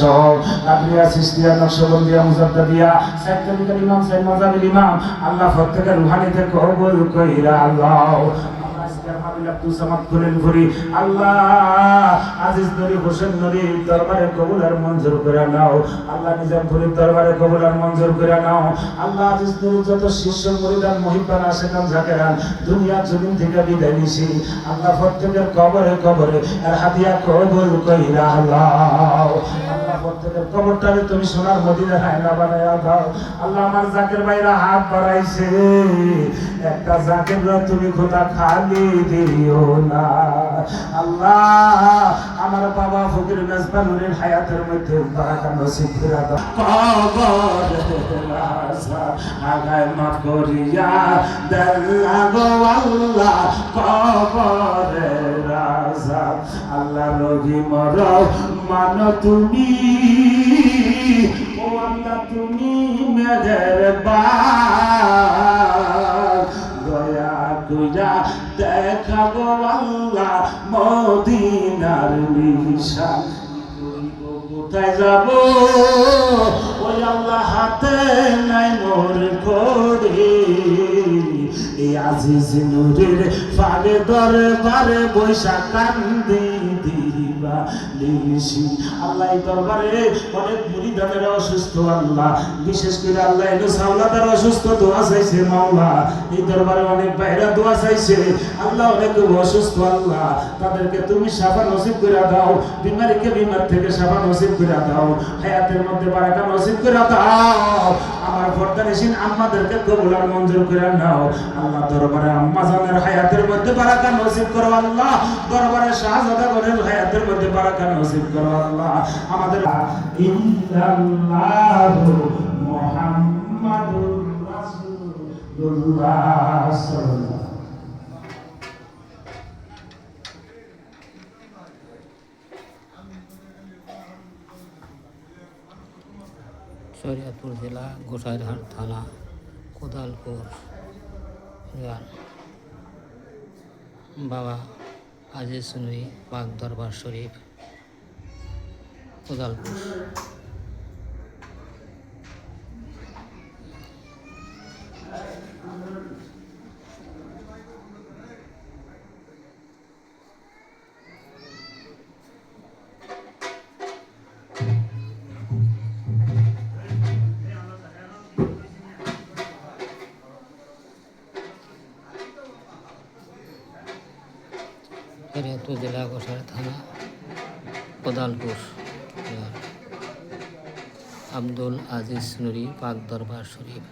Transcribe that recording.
সহ কাদরিয়া সিস্তিয়া নকশবন্দিয়া মুজাদ্দাদিয়া সাইদ তরিকার ইমাম সাইদ মাযহাবের ইমাম আল্লাহ প্রত্যেকের রুহানিতে কবুল কইরা আল্লাহ আব্দুল সামাদ করেন করি আল্লাহ আজিজ নবী হোসেন নবীর দরবারে কবুল আর মঞ্জুর করে নাও আল্লাহ নিজামপুরের দরবারে কবুল আর মঞ্জুর করে নাও আল্লাহ আজিজ নবীর যত শিষ্য মুরিদান মুহিব্বান আশিকান জাকেরান দুনিয়া জমিন থেকে বিদায় নিছি আল্লাহ প্রত্যেকের কবরে কবরে আর হাদিয়া কবুল কইরা আল্লাহ প্রত্যেকের কবরটারে তুমি সোনার মদিনার আয়না বানায়া দাও আল্লাহ আমার জাকের ভাইরা হাত বাড়াইছে একটা জাকের তুমি খোদা খালি দিও না আল্লাহ আমার বাবা ফকির মেজবানুরের হায়াতের মধ্যে বারাকা নসিব করে দাও কবরের রাজা আগায় মাফ করিয়া দেন গো আল্লাহ কবরের রাজা আল্লাহ রহিম রহমান তুমি ও আল্লাহ তুমি মেহেরবান দয়া কইরা দেখাবো আল্লাহ মদিনার নিশান কোথায় যাব ওই আল্লাহ হাতে নাই মোর ঘড়ি এই আজিজ নূরের ফালে দরবারে বৈশা কান্দি দিবা লিশি আল্লাহ এই দরবারে অনেক মুরিদানের অসুস্থ আল্লাহ বিশেষ করে আল্লাহ এলো সাওলাদার অসুস্থ দোয়া চাইছে মাওলা এই দরবারে অনেক বাইরা দোয়া চাইছে আল্লাহ অনেক অসুস্থ আল্লাহ তাদেরকে তুমি শাফা নসিব করে দাও বিমারিকে বিমার থেকে শাফা নসিব করে দাও হায়াতের মধ্যে বারাকা নসিব করে দাও আমার ফরদানিসিন আম্মাদেরকে কবুল আর মঞ্জুর করে নাও আল্লাহ দরবারে আম্মা জানের হায়াতের মধ্যে বারাকা নসিব করো আল্লাহ দরবারে শাহজাদাগণের হায়াতের মধ্যে বারাকা নসিব করো আল্লাহ আমাদের ইল্লাল্লাহু মুহাম্মাদুর রাসূলুল্লাহ সাল্লাল্লাহু শরীয়তপুর জেলা গোসাইরহাট থানা কোদালপুর বাবা আজিজ নবী পাক দরবার শরীফ কোদালপুর শরীয়তপুর জেলা গোসাইরহাট থানা কোদালপুর আব্দুল আজিজ নুরি পাক দরবার শরীফ।